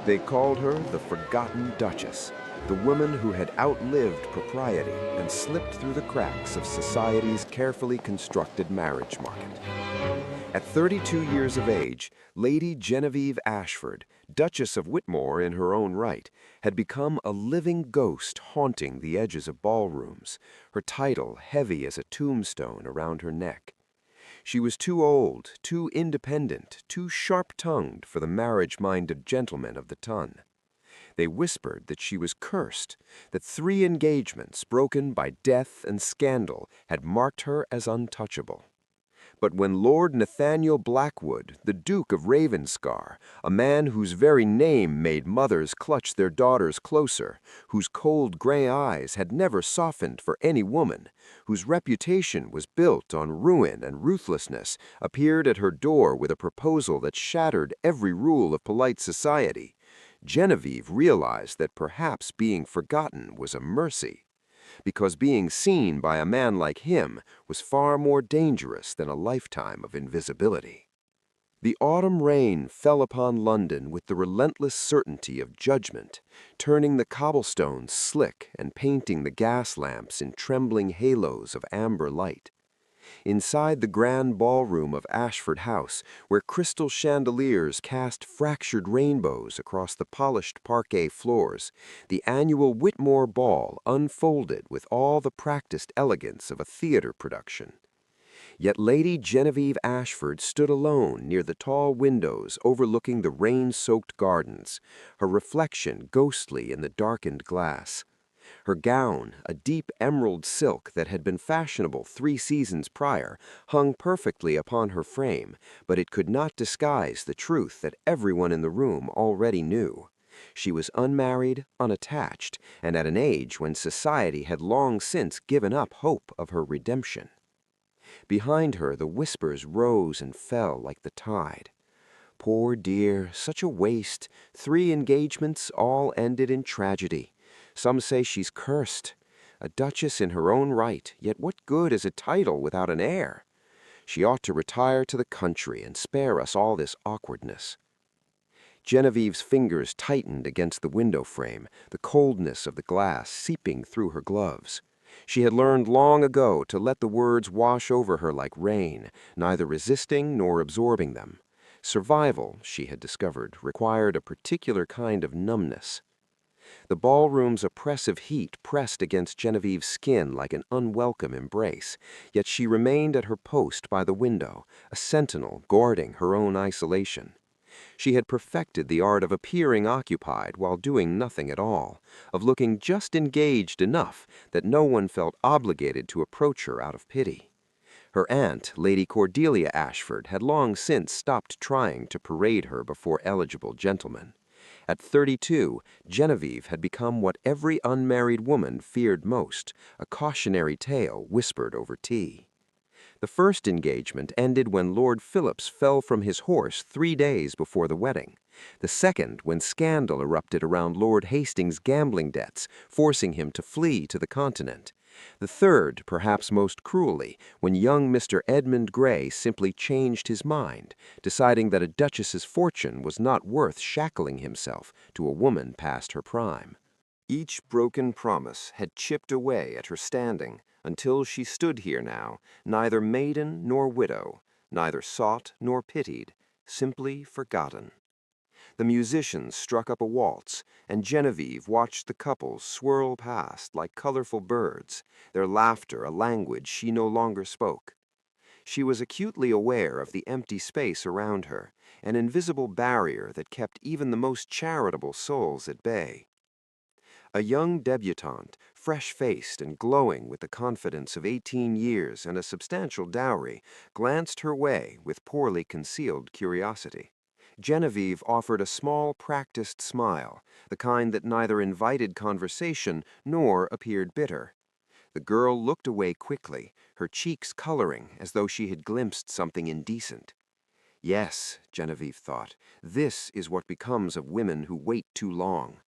They called her the Forgotten Duchess, the woman who had outlived propriety and slipped through the cracks of society's carefully constructed marriage market. At 32 years of age, Lady Genevieve Ashford, Duchess of Whitmore in her own right, had become a living ghost haunting the edges of ballrooms, her title heavy as a tombstone around her neck. She was too old, too independent, too sharp-tongued for the marriage-minded gentlemen of the ton. They whispered that she was cursed, that 3 engagements broken by death and scandal had marked her as untouchable. But when Lord Nathaniel Blackwood, the Duke of Ravenscar, a man whose very name made mothers clutch their daughters closer, whose cold gray eyes had never softened for any woman, whose reputation was built on ruin and ruthlessness, appeared at her door with a proposal that shattered every rule of polite society, Genevieve realized that perhaps being forgotten was a mercy, because being seen by a man like him was far more dangerous than a lifetime of invisibility. The autumn rain fell upon London with the relentless certainty of judgment, turning the cobblestones slick and painting the gas lamps in trembling halos of amber light. Inside the grand ballroom of Ashford House, where crystal chandeliers cast fractured rainbows across the polished parquet floors, the annual Whitmore Ball unfolded with all the practiced elegance of a theater production. Yet Lady Genevieve Ashford stood alone near the tall windows overlooking the rain-soaked gardens, her reflection ghostly in the darkened glass. Her gown, a deep emerald silk that had been fashionable 3 seasons prior, hung perfectly upon her frame, but it could not disguise the truth that everyone in the room already knew. She was unmarried, unattached, and at an age when society had long since given up hope of her redemption. Behind her the whispers rose and fell like the tide. Poor dear, such a waste, 3 engagements all ended in tragedy. Some say she's cursed. A duchess in her own right, yet what good is a title without an heir? She ought to retire to the country and spare us all this awkwardness. Genevieve's fingers tightened against the window frame, the coldness of the glass seeping through her gloves. She had learned long ago to let the words wash over her like rain, neither resisting nor absorbing them. Survival, she had discovered, required a particular kind of numbness. The ballroom's oppressive heat pressed against Genevieve's skin like an unwelcome embrace, yet she remained at her post by the window, a sentinel guarding her own isolation. She had perfected the art of appearing occupied while doing nothing at all, of looking just engaged enough that no one felt obligated to approach her out of pity. Her aunt, Lady Cordelia Ashford, had long since stopped trying to parade her before eligible gentlemen. At 32, Genevieve had become what every unmarried woman feared most, a cautionary tale whispered over tea. The first engagement ended when Lord Phillips fell from his horse 3 days before the wedding. The second when scandal erupted around Lord Hastings' gambling debts, forcing him to flee to the Continent. The third, perhaps most cruelly, when young Mr. Edmund Grey simply changed his mind, deciding that a duchess's fortune was not worth shackling himself to a woman past her prime. Each broken promise had chipped away at her standing until she stood here now, neither maiden nor widow, neither sought nor pitied, simply forgotten. The musicians struck up a waltz, and Genevieve watched the couples swirl past like colorful birds, their laughter a language she no longer spoke. She was acutely aware of the empty space around her, an invisible barrier that kept even the most charitable souls at bay. A young debutante, fresh-faced and glowing with the confidence of 18 years and a substantial dowry, glanced her way with poorly concealed curiosity. Genevieve offered a small, practiced smile, the kind that neither invited conversation nor appeared bitter. The girl looked away quickly, her cheeks coloring as though she had glimpsed something indecent. Yes, Genevieve thought, this is what becomes of women who wait too long.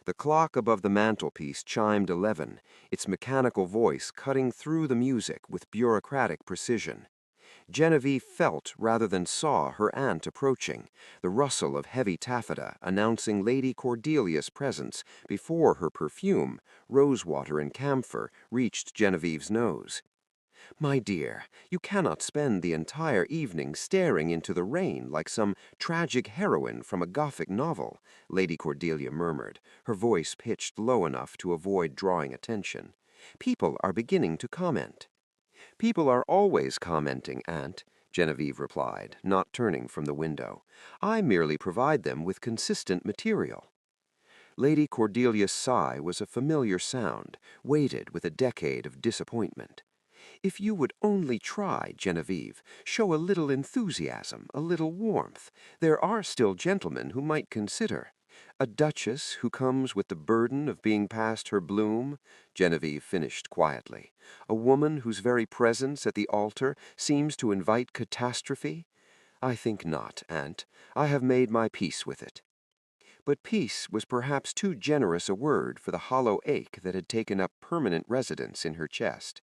The clock above the mantelpiece chimed 11, its mechanical voice cutting through the music with bureaucratic precision. Genevieve felt rather than saw her aunt approaching, the rustle of heavy taffeta announcing Lady Cordelia's presence before her perfume, rosewater and camphor, reached Genevieve's nose. "My dear, you cannot spend the entire evening staring into the rain like some tragic heroine from a Gothic novel," Lady Cordelia murmured, her voice pitched low enough to avoid drawing attention. "People are beginning to comment." "People are always commenting, Aunt," Genevieve replied, not turning from the window. "I merely provide them with consistent material." Lady Cordelia's sigh was a familiar sound, weighted with a decade of disappointment. "If you would only try, Genevieve, show a little enthusiasm, a little warmth, there are still gentlemen who might consider. A duchess who comes with the burden of being past her bloom," Genevieve finished quietly. "A woman whose very presence at the altar seems to invite catastrophe? I think not, Aunt. I have made my peace with it." But peace was perhaps too generous a word for the hollow ache that had taken up permanent residence in her chest.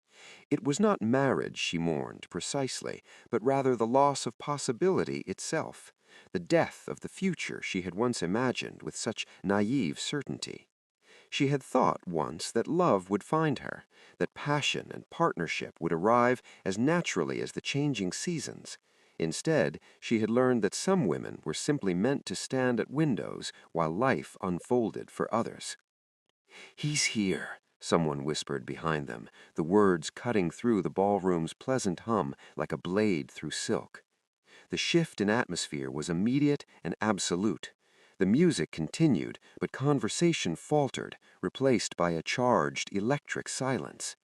It was not marriage she mourned, precisely, but rather the loss of possibility itself, the death of the future she had once imagined with such naive certainty. She had thought once that love would find her, that passion and partnership would arrive as naturally as the changing seasons. Instead, she had learned that some women were simply meant to stand at windows while life unfolded for others. "He's here," someone whispered behind them, the words cutting through the ballroom's pleasant hum like a blade through silk. The shift in atmosphere was immediate and absolute. The music continued, but conversation faltered, replaced by a charged, electric silence.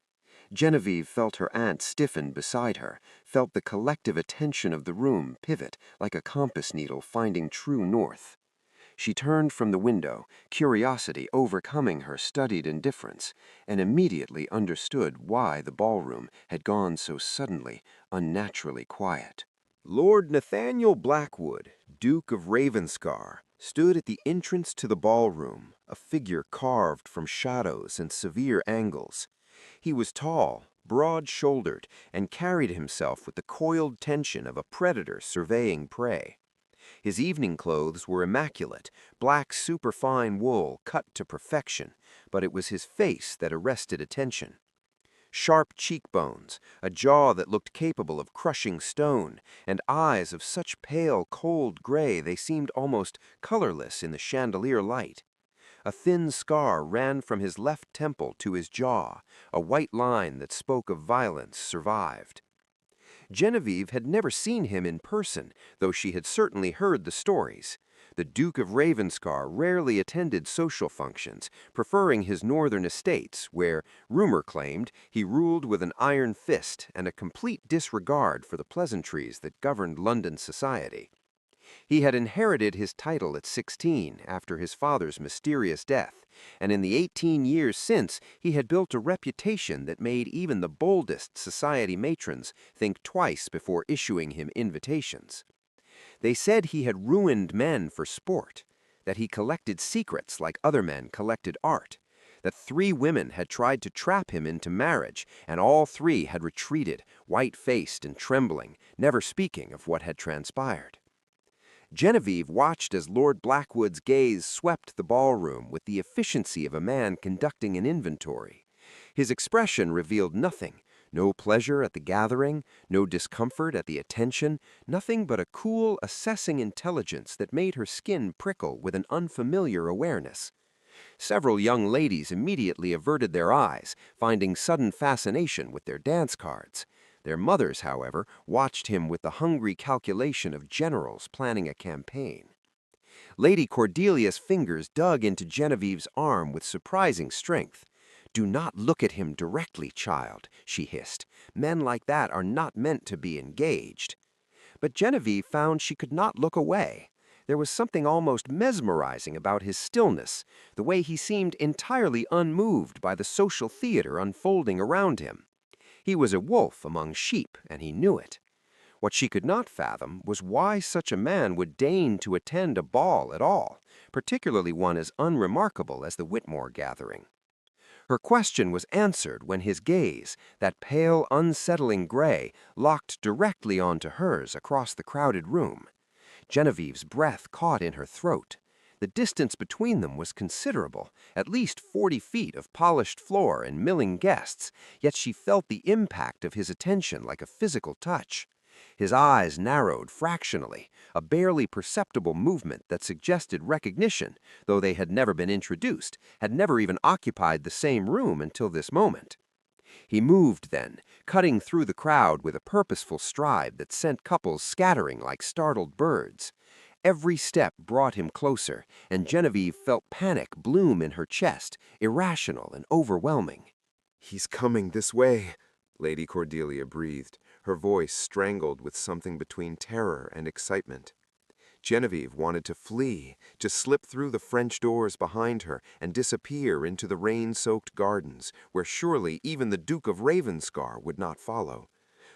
Genevieve felt her aunt stiffen beside her, felt the collective attention of the room pivot like a compass needle finding true north. She turned from the window, curiosity overcoming her studied indifference, and immediately understood why the ballroom had gone so suddenly, unnaturally quiet. Lord Nathaniel Blackwood, Duke of Ravenscar, stood at the entrance to the ballroom, a figure carved from shadows and severe angles. He was tall, broad-shouldered, and carried himself with the coiled tension of a predator surveying prey. His evening clothes were immaculate, black superfine wool cut to perfection, but it was his face that arrested attention. Sharp cheekbones, a jaw that looked capable of crushing stone, and eyes of such pale, cold gray they seemed almost colorless in the chandelier light. A thin scar ran from his left temple to his jaw, a white line that spoke of violence survived. Genevieve had never seen him in person, though she had certainly heard the stories. The Duke of Ravenscar rarely attended social functions, preferring his northern estates, where, rumor claimed, he ruled with an iron fist and a complete disregard for the pleasantries that governed London society. He had inherited his title at 16 after his father's mysterious death, and in the 18 years since he had built a reputation that made even the boldest society matrons think twice before issuing him invitations. They said he had ruined men for sport, that he collected secrets like other men collected art, that 3 women had tried to trap him into marriage, and all 3 had retreated, white-faced and trembling, never speaking of what had transpired. Genevieve watched as Lord Blackwood's gaze swept the ballroom with the efficiency of a man conducting an inventory. His expression revealed nothing, no pleasure at the gathering, no discomfort at the attention, nothing but a cool, assessing intelligence that made her skin prickle with an unfamiliar awareness. Several young ladies immediately averted their eyes, finding sudden fascination with their dance cards. Their mothers, however, watched him with the hungry calculation of generals planning a campaign. Lady Cordelia's fingers dug into Genevieve's arm with surprising strength. "Do not look at him directly, child," she hissed. "Men like that are not meant to be engaged." But Genevieve found she could not look away. There was something almost mesmerizing about his stillness, the way he seemed entirely unmoved by the social theater unfolding around him. He was a wolf among sheep, and he knew it. What she could not fathom was why such a man would deign to attend a ball at all, particularly one as unremarkable as the Whitmore gathering. Her question was answered when his gaze, that pale, unsettling gray, locked directly onto hers across the crowded room. Genevieve's breath caught in her throat. The distance between them was considerable, at least 40 feet of polished floor and milling guests, yet she felt the impact of his attention like a physical touch. His eyes narrowed fractionally, a barely perceptible movement that suggested recognition, though they had never been introduced, had never even occupied the same room until this moment. He moved then, cutting through the crowd with a purposeful stride that sent couples scattering like startled birds. Every step brought him closer, and Genevieve felt panic bloom in her chest, irrational and overwhelming. "He's coming this way," Lady Cordelia breathed, her voice strangled with something between terror and excitement. Genevieve wanted to flee, to slip through the French doors behind her and disappear into the rain-soaked gardens, where surely even the Duke of Ravenscar would not follow.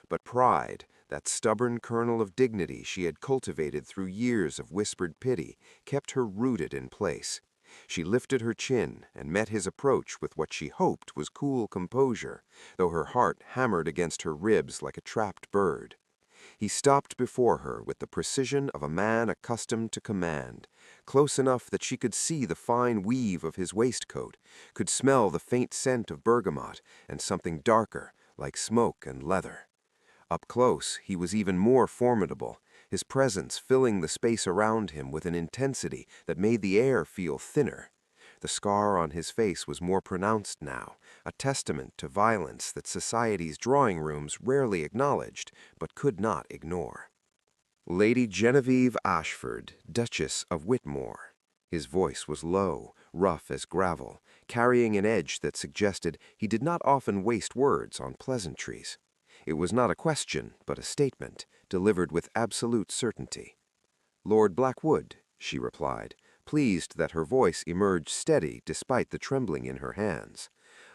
But pride, that stubborn kernel of dignity she had cultivated through years of whispered pity, kept her rooted in place. She lifted her chin and met his approach with what she hoped was cool composure, though her heart hammered against her ribs like a trapped bird. He stopped before her with the precision of a man accustomed to command, close enough that she could see the fine weave of his waistcoat, could smell the faint scent of bergamot and something darker, like smoke and leather. Up close, he was even more formidable, his presence filling the space around him with an intensity that made the air feel thinner. The scar on his face was more pronounced now, a testament to violence that society's drawing rooms rarely acknowledged, but could not ignore. "Lady Genevieve Ashford, Duchess of Whitmore." His voice was low, rough as gravel, carrying an edge that suggested he did not often waste words on pleasantries. It was not a question, but a statement, delivered with absolute certainty. "Lord Blackwood," she replied, pleased that her voice emerged steady despite the trembling in her hands.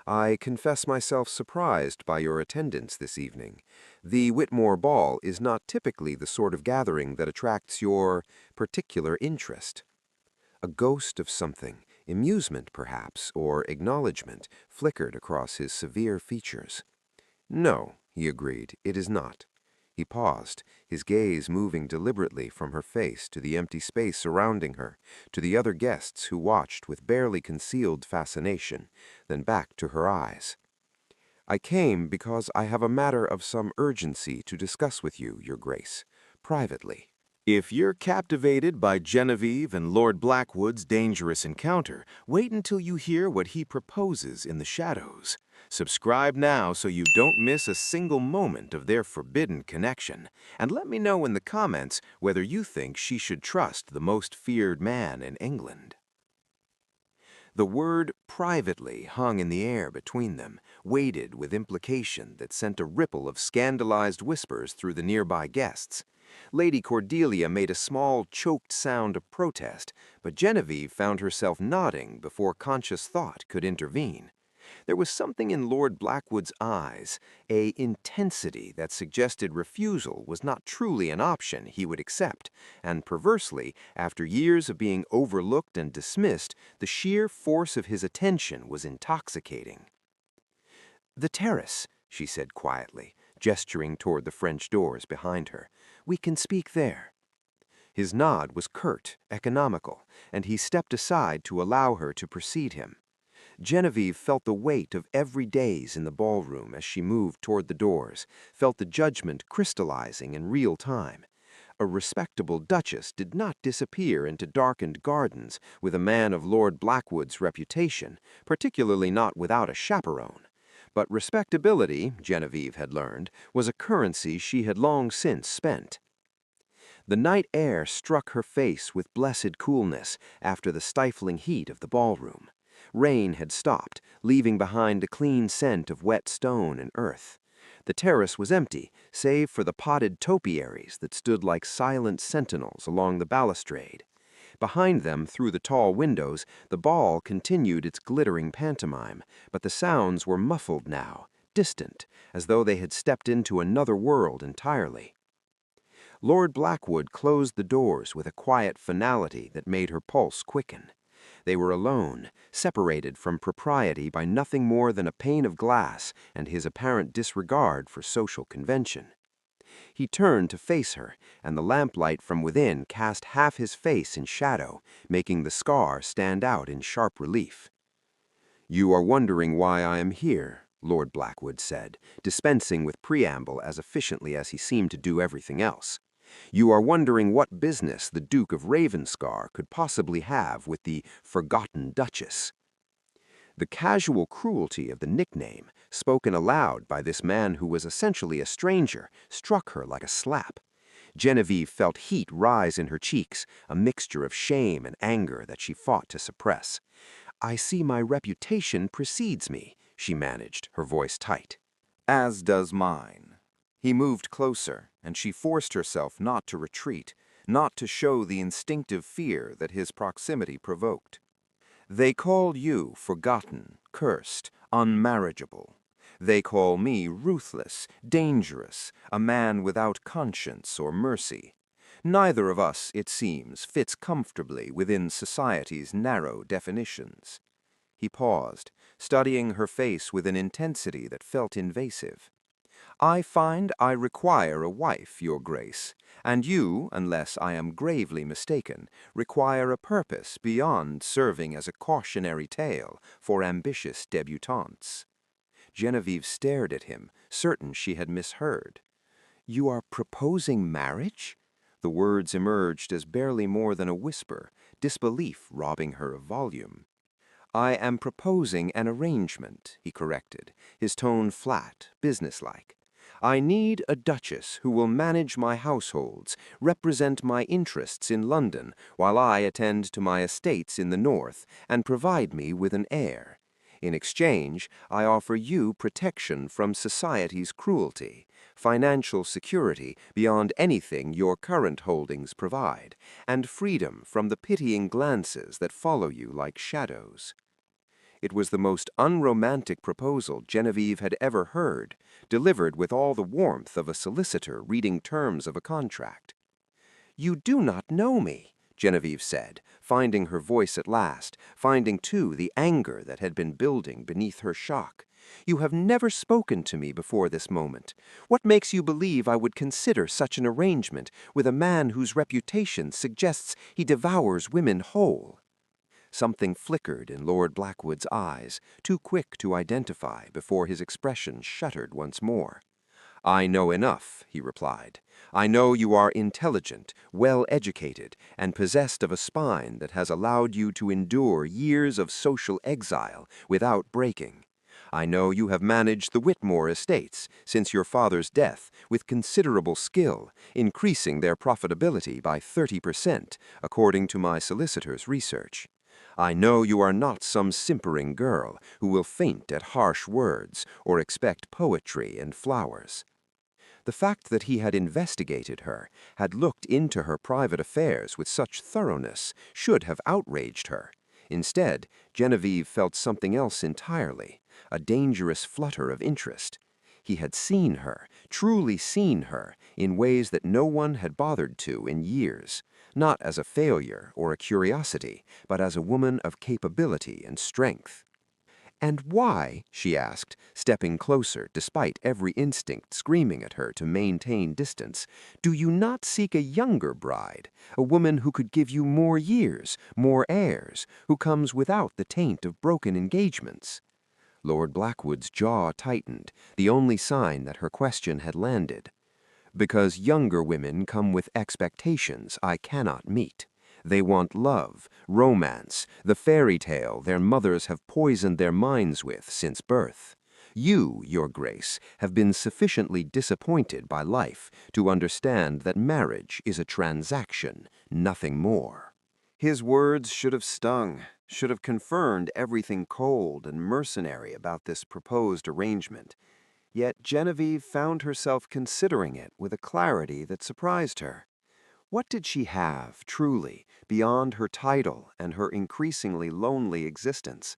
"I confess myself surprised by your attendance this evening. The Whitmore Ball is not typically the sort of gathering that attracts your particular interest." A ghost of something, amusement perhaps, or acknowledgment, flickered across his severe features. "No," he agreed, "it is not." He paused, his gaze moving deliberately from her face to the empty space surrounding her, to the other guests who watched with barely concealed fascination, then back to her eyes. "I came because I have a matter of some urgency to discuss with you, Your Grace, privately." If you're captivated by Genevieve and Lord Blackwood's dangerous encounter, wait until you hear what he proposes in the shadows. Subscribe now so you don't miss a single moment of their forbidden connection. And let me know in the comments whether you think she should trust the most feared man in England. The word privately hung in the air between them, weighted with implication that sent a ripple of scandalized whispers through the nearby guests. Lady Cordelia made a small, choked sound of protest, but Genevieve found herself nodding before conscious thought could intervene. There was something in Lord Blackwood's eyes, a intensity that suggested refusal was not truly an option he would accept, and perversely, after years of being overlooked and dismissed, the sheer force of his attention was intoxicating. "The terrace," she said quietly, gesturing toward the French doors behind her. "We can speak there." His nod was curt, economical, and he stepped aside to allow her to precede him. Genevieve felt the weight of every days in the ballroom as she moved toward the doors, felt the judgment crystallizing in real time. A respectable duchess did not disappear into darkened gardens with a man of Lord Blackwood's reputation, particularly not without a chaperone. But respectability, Genevieve had learned, was a currency she had long since spent. The night air struck her face with blessed coolness after the stifling heat of the ballroom. Rain had stopped, leaving behind a clean scent of wet stone and earth. The terrace was empty, save for the potted topiaries that stood like silent sentinels along the balustrade. Behind them, through the tall windows, the ball continued its glittering pantomime, but the sounds were muffled now, distant, as though they had stepped into another world entirely. Lord Blackwood closed the doors with a quiet finality that made her pulse quicken. They were alone, separated from propriety by nothing more than a pane of glass and his apparent disregard for social convention. He turned to face her, and the lamplight from within cast half his face in shadow, making the scar stand out in sharp relief. "You are wondering why I am here," Lord Blackwood said, dispensing with preamble as efficiently as he seemed to do everything else. "You are wondering what business the Duke of Ravenscar could possibly have with the forgotten Duchess." The casual cruelty of the nickname, spoken aloud by this man who was essentially a stranger, struck her like a slap. Genevieve felt heat rise in her cheeks, a mixture of shame and anger that she fought to suppress. "I see my reputation precedes me," she managed, her voice tight. "As does mine." He moved closer, and she forced herself not to retreat, not to show the instinctive fear that his proximity provoked. "They call you forgotten, cursed, unmarriageable. They call me ruthless, dangerous, a man without conscience or mercy. Neither of us, it seems, fits comfortably within society's narrow definitions." He paused, studying her face with an intensity that felt invasive. "I find I require a wife, Your Grace, and you, unless I am gravely mistaken, require a purpose beyond serving as a cautionary tale for ambitious debutantes." Genevieve stared at him, certain she had misheard. "You are proposing marriage?" The words emerged as barely more than a whisper, disbelief robbing her of volume. "I am proposing an arrangement," he corrected, his tone flat, businesslike. "I need a duchess who will manage my households, represent my interests in London while I attend to my estates in the north, and provide me with an heir. In exchange, I offer you protection from society's cruelty, financial security beyond anything your current holdings provide, and freedom from the pitying glances that follow you like shadows." It was the most unromantic proposal Genevieve had ever heard, delivered with all the warmth of a solicitor reading terms of a contract. "You do not know me," Genevieve said, finding her voice at last, finding, too, the anger that had been building beneath her shock. "You have never spoken to me before this moment. What makes you believe I would consider such an arrangement with a man whose reputation suggests he devours women whole?" Something flickered in Lord Blackwood's eyes, too quick to identify before his expression shuttered once more. "I know enough," he replied. "I know you are intelligent, well-educated, and possessed of a spine that has allowed you to endure years of social exile without breaking. I know you have managed the Whitmore estates since your father's death with considerable skill, increasing their profitability by 30%, according to my solicitor's research. I know you are not some simpering girl who will faint at harsh words or expect poetry and flowers." The fact that he had investigated her, had looked into her private affairs with such thoroughness, should have outraged her. Instead, Genevieve felt something else entirely, a dangerous flutter of interest. He had seen her, truly seen her, in ways that no one had bothered to in years, not as a failure or a curiosity, but as a woman of capability and strength. "And why," she asked, stepping closer despite every instinct screaming at her to maintain distance, "do you not seek a younger bride, a woman who could give you more years, more heirs, who comes without the taint of broken engagements?" Lord Blackwood's jaw tightened, the only sign that her question had landed. "Because younger women come with expectations I cannot meet. They want love, romance, the fairy tale their mothers have poisoned their minds with since birth. You, Your Grace, have been sufficiently disappointed by life to understand that marriage is a transaction, nothing more." His words should have stung, should have confirmed everything cold and mercenary about this proposed arrangement. Yet Genevieve found herself considering it with a clarity that surprised her. What did she have, truly, beyond her title and her increasingly lonely existence?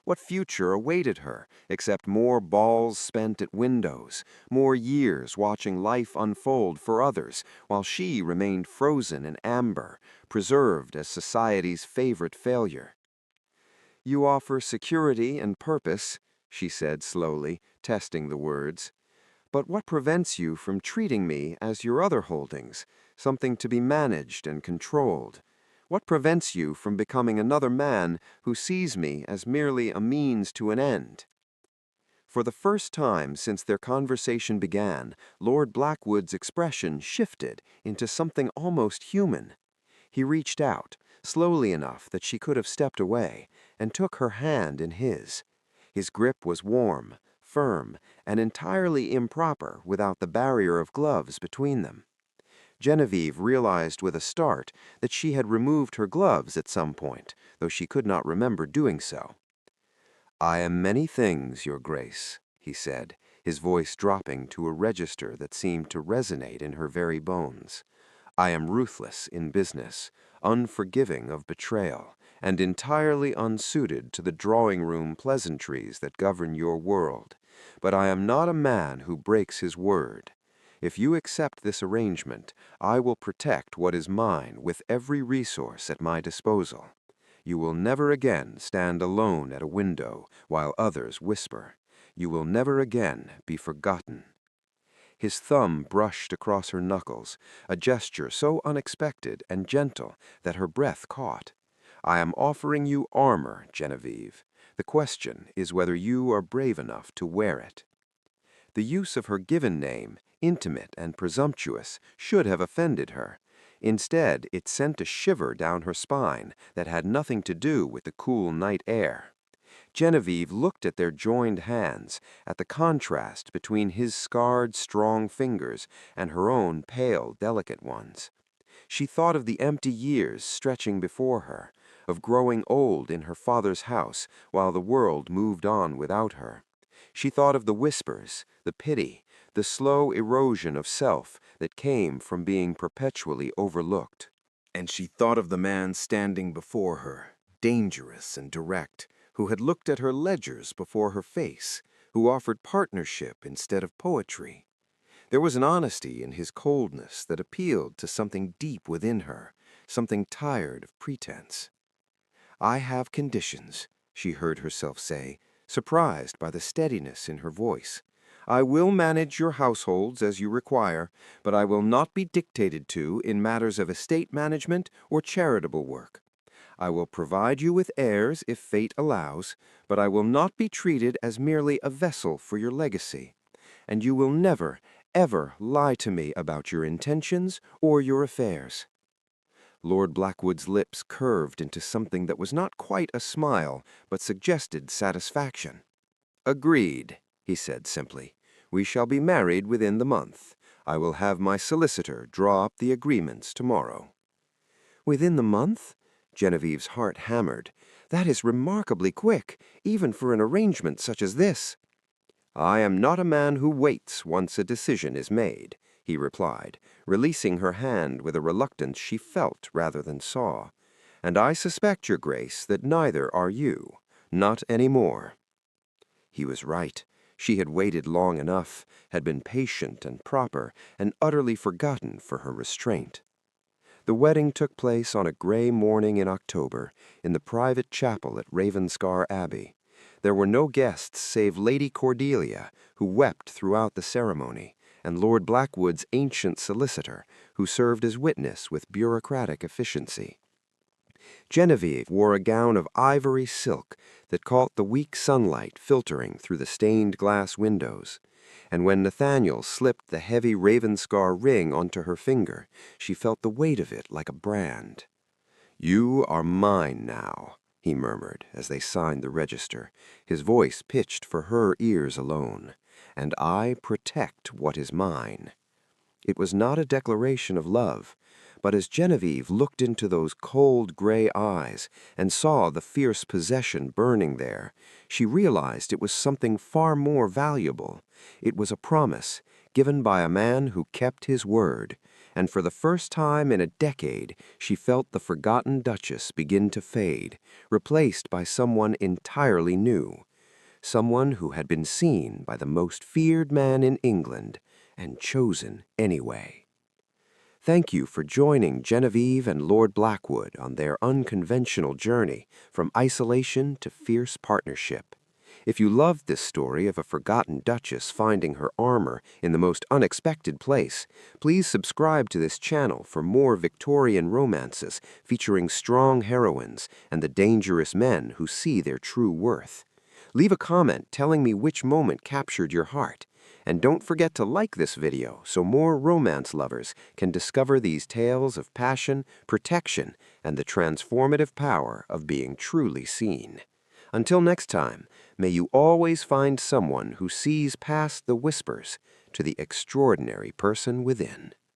What future awaited her, except more balls spent at windows, more years watching life unfold for others, while she remained frozen in amber, preserved as society's favorite failure? You offer security and purpose, she said slowly, testing the words. But what prevents you from treating me as your other holdings, something to be managed and controlled? What prevents you from becoming another man who sees me as merely a means to an end? For the first time since their conversation began, Lord Blackwood's expression shifted into something almost human. He reached out, slowly enough that she could have stepped away, and took her hand in his. His grip was warm, firm, and entirely improper without the barrier of gloves between them. Genevieve realized with a start that she had removed her gloves at some point, though she could not remember doing so. "I am many things, Your Grace," he said, his voice dropping to a register that seemed to resonate in her very bones. "I am ruthless in business, unforgiving of betrayal, and entirely unsuited to the drawing-room pleasantries that govern your world. But I am not a man who breaks his word. If you accept this arrangement, I will protect what is mine with every resource at my disposal. You will never again stand alone at a window while others whisper. You will never again be forgotten." His thumb brushed across her knuckles, a gesture so unexpected and gentle that her breath caught. "I am offering you armor, Genevieve. The question is whether you are brave enough to wear it." The use of her given name, intimate and presumptuous, should have offended her. Instead, it sent a shiver down her spine that had nothing to do with the cool night air. Genevieve looked at their joined hands, at the contrast between his scarred, strong fingers and her own pale, delicate ones. She thought of the empty years stretching before her, of growing old in her father's house while the world moved on without her. She thought of the whispers, the pity, the slow erosion of self that came from being perpetually overlooked. And she thought of the man standing before her, dangerous and direct, who had looked at her ledgers before her face, who offered partnership instead of poetry. There was an honesty in his coldness that appealed to something deep within her, something tired of pretense. "I have conditions," she heard herself say, surprised by the steadiness in her voice. "I will manage your households as you require, but I will not be dictated to in matters of estate management or charitable work. I will provide you with heirs if fate allows, but I will not be treated as merely a vessel for your legacy. And you will never, ever lie to me about your intentions or your affairs." Lord Blackwood's lips curved into something that was not quite a smile, but suggested satisfaction. "Agreed," he said simply. "We shall be married within the month. I will have my solicitor draw up the agreements tomorrow." "Within the month?" Genevieve's heart hammered. "That is remarkably quick, even for an arrangement such as this." "I am not a man who waits once a decision is made," he replied, releasing her hand with a reluctance she felt rather than saw. "And I suspect, Your Grace, that neither are you. Not any more." He was right. She had waited long enough, had been patient and proper, and utterly forgotten for her restraint. The wedding took place on a gray morning in October, in the private chapel at Ravenscar Abbey. There were no guests save Lady Cordelia, who wept throughout the ceremony, and Lord Blackwood's ancient solicitor, who served as witness with bureaucratic efficiency. Genevieve wore a gown of ivory silk that caught the weak sunlight filtering through the stained glass windows, and when Nathaniel slipped the heavy Ravenscar ring onto her finger, she felt the weight of it like a brand. "You are mine now," he murmured as they signed the register, his voice pitched for her ears alone, "and I protect what is mine." It was not a declaration of love, but as Genevieve looked into those cold gray eyes and saw the fierce possession burning there, she realized it was something far more valuable. It was a promise given by a man who kept his word, and for the first time in a decade she felt the forgotten Duchess begin to fade, replaced by someone entirely new, someone who had been seen by the most feared man in England and chosen anyway. Thank you for joining Genevieve and Lord Blackwood on their unconventional journey from isolation to fierce partnership. If you loved this story of a forgotten Duchess finding her armor in the most unexpected place, please subscribe to this channel for more Victorian romances featuring strong heroines and the dangerous men who see their true worth. Leave a comment telling me which moment captured your heart. And don't forget to like this video so more romance lovers can discover these tales of passion, protection, and the transformative power of being truly seen. Until next time, may you always find someone who sees past the whispers to the extraordinary person within.